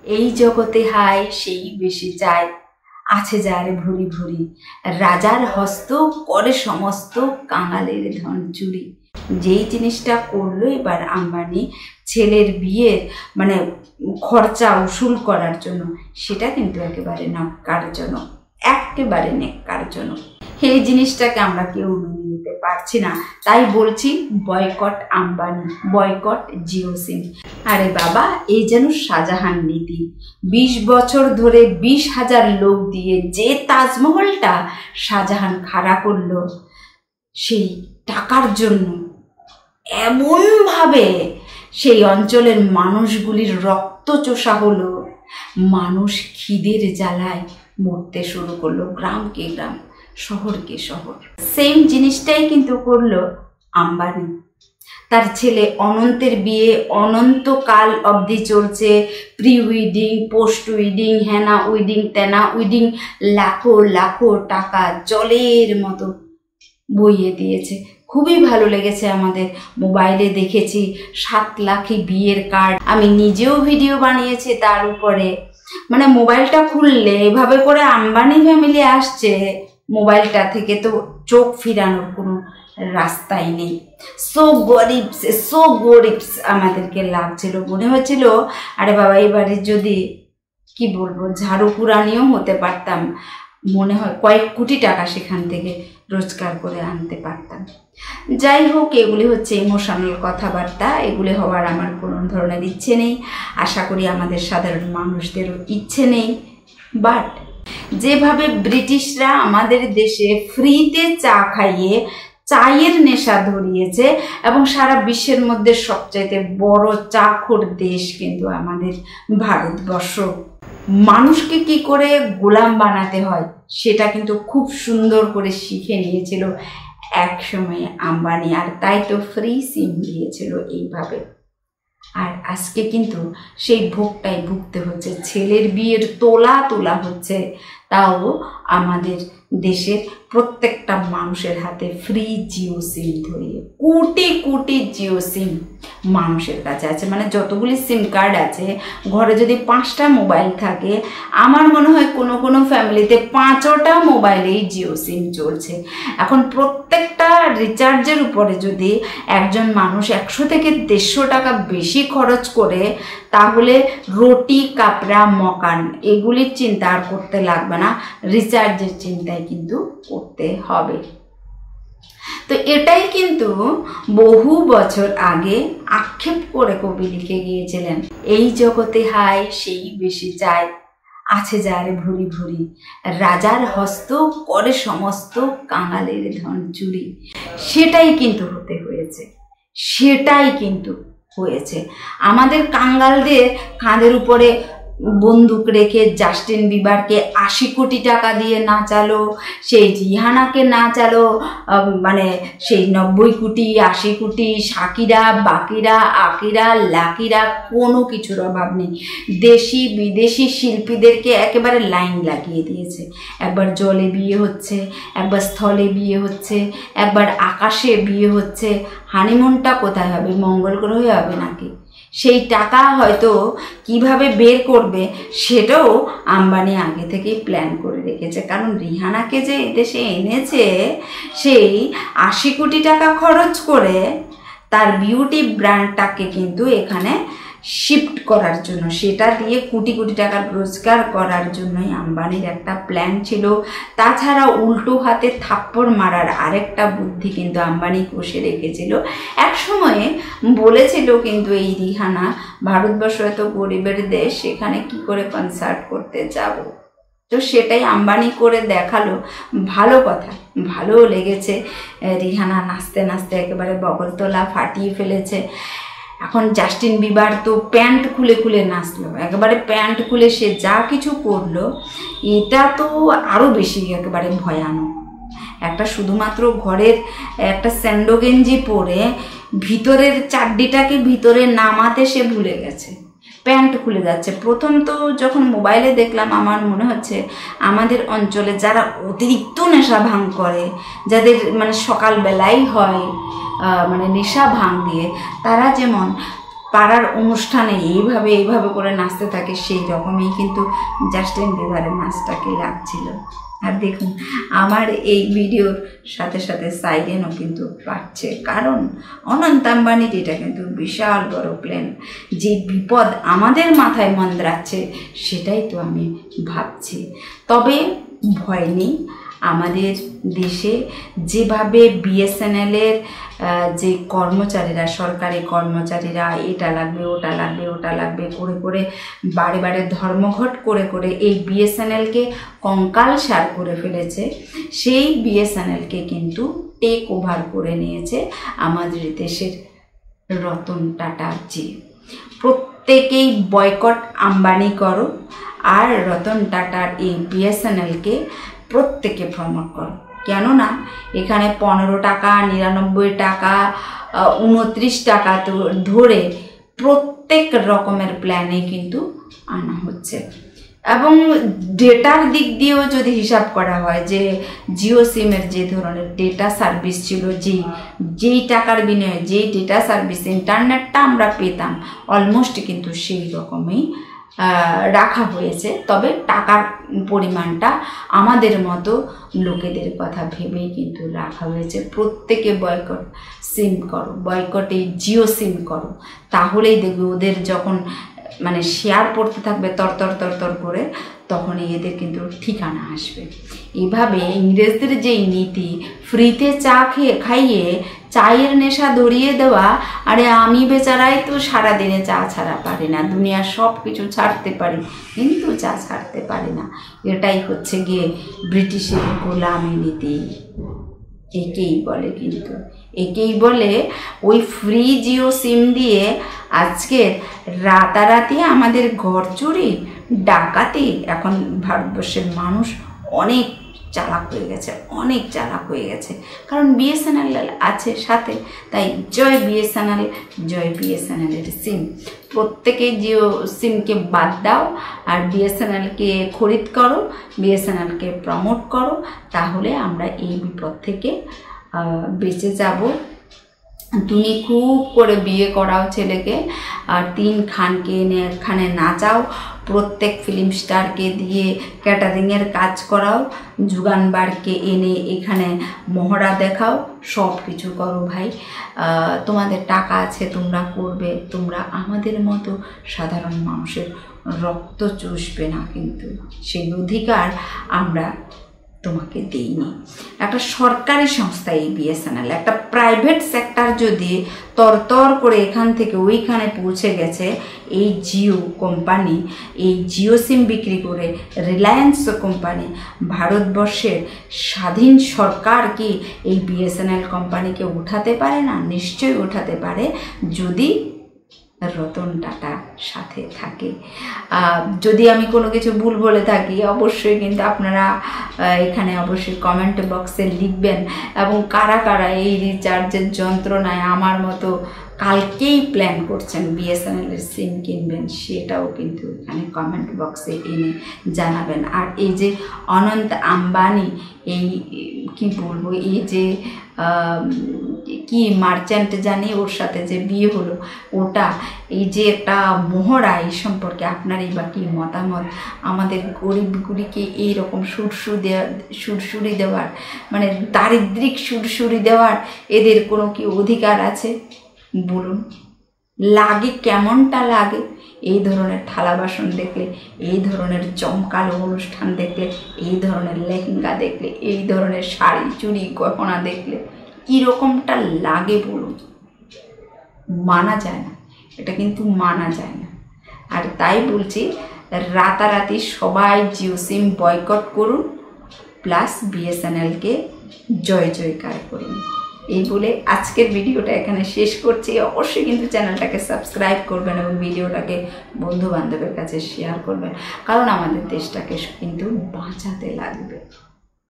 এই জগতে হায় সেই বেশি চায়, আছে যার ভুরি ভুরি, রাজার হস্ত করে সমস্ত কাঙালের ধন চুরি। যেই জিনিসটা করলো এবার আম্বানি ছেলের বিয়ের খরচা উসুল করার জন্য, সেটা কিন্তু একেবারে ন্যাক্কারজনক, একেবারে ন্যাক্কারজনক। এই জিনিসটাকে আমরা কেউ মেনে নিতে পারছি না। তাই বলছি বয়কট আম্বানি, বয়কট জিও সিম। আরে বাবা, এই যেন শাহজাহান নীতি। 20 বছর ধরে 20,000 লোক দিয়ে যে তাজমহলটা শাহজাহান খাড়া করলো, সেই টাকার জন্য এমনভাবে সেই অঞ্চলের মানুষগুলির রক্ত চোষা হলো। মানুষ খিদের জ্বালায় মরতে শুরু করলো, গ্রামকে গ্রাম, শহরকে শহর। সেম জিনিসটাই কিন্তু করলো আম্বানি। তার ছেলে অনন্তের বিয়ে অনন্তকাল অবধি চলছে, প্রি উইডিং, পোস্ট উইডিং, হ্যানা উইডিং, তেনা উইডিং, লাখো লাখো টাকা জলের মতো বইয়ে দিয়েছে। খুবই ভালো লেগেছে আমাদের, মোবাইলে দেখেছি 7 লাখই বিয়ের কার্ড। আমি নিজেও ভিডিও বানিয়েছি তার উপরে। মোবাইলটা খুললে এভাবে করে আম্বানি ফ্যামিলি আসছে, মোবাইলটা থেকে তো চোখ ফিরানোর কোনো রাস্তাই নেই। সো গরিবস আমাদেরকে লাগছিল। মনে হচ্ছিল আরে বাবা, এবারে যদি কি বলবো ঝাড়ু কুড়ানিও হতে পারতাম, মনে হয় কয়েক কোটি টাকা সেখান থেকে রোজগার করে আনতে পারতাম। যাই হোক, এগুলি হচ্ছে ইমোশনাল কথাবার্তা, এগুলি হওয়ার আমার কোনো ধরনের ইচ্ছে নেই। আশা করি আমাদের সাধারণ মানুষদেরও ইচ্ছে নেই। বাট যেভাবে ব্রিটিশরা আমাদের দেশে ফ্রিতে চা খাইয়ে চায়ের নেশা ধরিয়েছে, এবং সারা বিশ্বের মধ্যে সবচাইতে বড় চাখোর দেশ কিন্তু আমাদের ভারতবর্ষ। মানুষকে কি করে গোলাম বানাতে হয় সেটা কিন্তু খুব সুন্দর করে শিখে নিয়েছিল এক সময় আম্বানি, আর তাই তো ফ্রি সিম দিয়েছিল এইভাবে। আর আজকে কিন্তু সেই ভোগটাই ভুগতে হচ্ছে। ছেলের বিয়ের তোলা হচ্ছে, তাও আমাদের দেশের প্রত্যেকটা মানুষের হাতে ফ্রি জিও সিম ধরিয়ে। কোটি কোটি জিও সিম মানুষের কাছে আছে। যতগুলি সিম কার্ড আছে, ঘরে যদি 5টা মোবাইল থাকে, আমার মনে হয় কোনো কোনো ফ্যামিলিতে 5টা মোবাইলেই জিও সিম চলছে। এখন প্রত্যেকটা রিচার্জের উপরে যদি একজন মানুষ 100 থেকে 150 টাকা বেশি খরচ করে, তাহলে রুটি, কাপড়া, মকান এগুলির চিন্তা আর করতে লাগবে না, রিচার্জের চিন্তায় কিন্তু করতে হবে। তো এটাই কিন্তু বহু বছর আগে আক্ষেপ করে কবি লিখে গিয়েছিলেন, এই জগতে হায় সেই বেশি চায়, আছে যার ভুরি ভুরি, রাজার হস্ত করে সমস্ত কাঙালের ধন চুরি। সেটাই কিন্তু হতে হয়েছে, সেটাই কিন্তু হয়েছে। আমাদের কাঙ্গালদের কাঁধের উপরে বন্দুক রেখে জাস্টিন বিবারকে 80 কোটি টাকা দিয়ে নাচালো, সেই রিহানাকে নাচালো সেই 90 কোটি, 80 কোটি, শাকিরা, বাকিরা, আকিরা, লাকিরা, কোনো কিছুর অভাব নেই। দেশি বিদেশি শিল্পীদেরকে একেবারে লাইন লাগিয়ে দিয়েছে। একবার জলে বিয়ে হচ্ছে, একবার স্থলে বিয়ে হচ্ছে, একবার আকাশে বিয়ে হচ্ছে। হানিমুনটা কোথায় হবে? মঙ্গল গ্রহে হবে নাকি? সেই টাকা হয়তো কিভাবে বের করবে সেটাও আম্বানি আগে থেকেই প্ল্যান করে রেখেছে। কারণ রিহানাকে যে এদেশে এনেছে, সেই 80 কোটি টাকা খরচ করে তার বিউটি ব্র্যান্ডটাকে কিন্তু এখানে শিফট করার জন্য, সেটা দিয়ে কোটি কোটি টাকা রোজগার করার জন্যই আম্বানির একটা প্ল্যান ছিল। তাছাড়া উল্টো হাতে থাপ্পড় মারার আরেকটা বুদ্ধি কিন্তু আম্বানি কষে রেখেছিল। এক সময়ে বলেছিল কিন্তু এই রিহানা, ভারতবর্ষ এত গরিবের দেশ, সেখানে কি করে কনসার্ট করতে যাব। তো সেটাই আম্বানি করে দেখালো। ভালো কথা, ভালোও লেগেছে। রিহানা নাচতে নাচতে একেবারে বগলতলা ফাটিয়ে ফেলেছে। এখন জাস্টিন বিবার তো প্যান্ট খুলে খুলে নাচলো, একেবারে প্যান্ট খুলে সে যা কিছু করলো, এটা তো আরও বেশি একেবারে ভয়ানক। একটা শুধুমাত্র ঘরের একটা স্যান্ডো গেঞ্জি পরে ভিতরের চাড্ডিটাকে ভিতরে নামাতে সে ভুলে গেছে, প্যান্ট খুলে যাচ্ছে। প্রথম তো যখন মোবাইলে দেখলাম, আমার মনে হচ্ছে আমাদের অঞ্চলে যারা অতিরিক্ত নেশা ভাঙ করে, যাদের সকালবেলাই হয় নেশা ভাঙ দিয়ে, তারা যেমন পাড়ার অনুষ্ঠানে এইভাবে করে নাচতে থাকে, সেই রকমই কিন্তু জাস্টিন বিবারের নাচটাকে লাগছিল। আর দেখুন আমার এই ভিডিওর সাথে সাথে সাইরেনও কিন্তু পাচ্ছে, কারণ অনন্ত আম্বানির এটা কিন্তু বিশাল বড় প্ল্যান। যে বিপদ আমাদের মাথায় মন্দ্রাচ্ছে সেটাই তো আমি ভাবছি। তবে ভয় নেই, আমাদের দেশে যেভাবে বিএসএনএলের যে কর্মচারীরা, সরকারি কর্মচারীরা এটা লাগবে ওটা লাগবে ওটা লাগবে করে বারে ধর্মঘট করে এই বিএসএনএলকে কঙ্কালসার করে ফেলেছে, সেই বিএসএনএলকে কিন্তু টেক ওভার করে নিয়েছে আমাদের দেশের রতন টাটা জি। প্রত্যেকেই বয়কট আম্বানি করো আর রতন টাটার এই বিএসএনএলকে প্রত্যেকে প্রমোট করো। কেননা এখানে 15 টাকা, 99 টাকা, 29 টাকা তো ধরে প্রত্যেক রকমের প্ল্যানে কিন্তু আনা হচ্ছে। এবং ডেটার দিক দিয়েও যদি হিসাব করা হয় যে জিও সিমের যে ধরনের ডেটা সার্ভিস ছিল, যেই টাকার বিনিময়ে যেই ডেটা সার্ভিস ইন্টারনেটটা আমরা পেতাম, অলমোস্ট কিন্তু সেই রকমই রাখা হয়েছে। তবে টাকার পরিমাণটা আমাদের মতো লোকেদের কথা ভেবেই কিন্তু রাখা হয়েছে। প্রত্যেকে বয়কট সিম করো, বয়কটে জিও সিম করো, তাহলেই দেখবে ওদের যখন মানে শেয়ার পড়তে থাকবে তর করে, তখনই এদের কিন্তু ঠিকানা আসবে। এভাবে ইংরেজদের যেই নীতি, ফ্রিতে চা খাইয়ে চায়ের নেশা ধরিয়ে দেওয়া, আরে আমি বেচারাই তো সারাদিনে চা ছাড়া পারি না, দুনিয়ার সব কিছু ছাড়তে পারি কিন্তু চা ছাড়তে পারি না, এটাই হচ্ছে গিয়ে ব্রিটিশের গোলামি নীতি। একেই বলে কিন্তু একেই বলে ওই ফ্রি জিও সিম দিয়ে আজকের রাতারাতি আমাদের ঘর চুরি ডাকাতি। এখন ভারতবর্ষের মানুষ অনেক চালাক হয়ে গেছে, অনেক চালাক হয়ে গেছে, কারণ বিএসএনএল আছে সাথে। তাই জয় বিএসএনএল, জয় বিএসএনএলের সিম। প্রত্যেকে জিও সিমকে বাদ দাও আর বিএসএনএলকে খরিদ করো, বিএসএনএলকে প্রমোট করো, তাহলে আমরা এই বিপদ থেকে বেঁচে যাব। তুমি খুব করে বিয়ে করাও ছেলেকে, আর 3 খানকে এনে এখানে নাচাও, প্রত্যেক ফিল্ম স্টারকে দিয়ে ক্যাটারিংয়ের কাজ করাও, যুগানবারকে এনে এখানে মহড়া দেখাও, সব কিছু করো ভাই। তোমাদের টাকা আছে, তোমরা করবে, তোমরা আমাদের মতো সাধারণ মানুষের রক্ত চুষবে না, কিন্তু সেই অধিকার আমরা তোমাকে দেইনি। একটা সরকারি সংস্থা এই বিএসএনএল, একটা প্রাইভেট সেক্টর যদি তরতর করে এখান থেকে ওইখানে পৌঁছে গেছে, এই জিও কোম্পানি এই জিও সিম বিক্রি করে, রিলায়েন্স কোম্পানি, ভারতবর্ষের স্বাধীন সরকার কি এই বিএসএনএল কোম্পানিকে উঠাতে পারে না? নিশ্চয়ই উঠাতে পারে, যদি রতন টাটা সাথে থাকে। যদি আমি কোনো কিছু ভুল বলে থাকি অবশ্যই কিন্তু আপনারা এখানে অবশ্যই কমেন্ট বক্সে লিখবেন, এবং কারা কারা এই রিচার্জের যন্ত্রণায় আমার মতো কালকেই প্ল্যান করছেন বিএসএনএলের সিম কিনবেন, সেটাও কিন্তু এখানে কমেন্ট বক্সে এনে জানাবেন। আর এই যে অনন্ত আম্বানি, এই কি বলবো, এই যে কি মার্চেন্ট জানি ওর সাথে যে বিয়ে হলো, ওটা এই যে একটা মহড়া, এই সম্পর্কে আপনারই বা কি মতামত? আমাদের গরিবগুলিকে এইরকম সুরসুরি দেওয়ার, মানে দারিদ্রিক সুরসুরি দেওয়ার এদের কোনো কি অধিকার আছে বলুন? লাগে কেমনটা লাগে এই ধরনের থালা বাসন দেখলে, এই ধরনের চমকালো অনুষ্ঠান দেখলে, এই ধরনের লেহেঙ্গা দেখলে, এই ধরনের শাড়ি চুড়ি গহনা দেখলে কীরকমটা লাগে বলুন? মানা যায় না, এটা কিন্তু মানা যায় না। আর তাই বলছি, রাতারাতি সবাই জিও সিম বয়কট করুন, প্লাস বিএসএনএলকে জয় জয়কার করুন। এই বলে আজকের ভিডিওটা এখানে শেষ করছি। অবশ্যই কিন্তু চ্যানেলটাকে সাবস্ক্রাইব করবেন এবং ভিডিওটাকে বন্ধু বান্ধবের কাছে শেয়ার করবেন, কারণ আমাদের দেশটাকে কিন্তু বাঁচাতে লাগবে।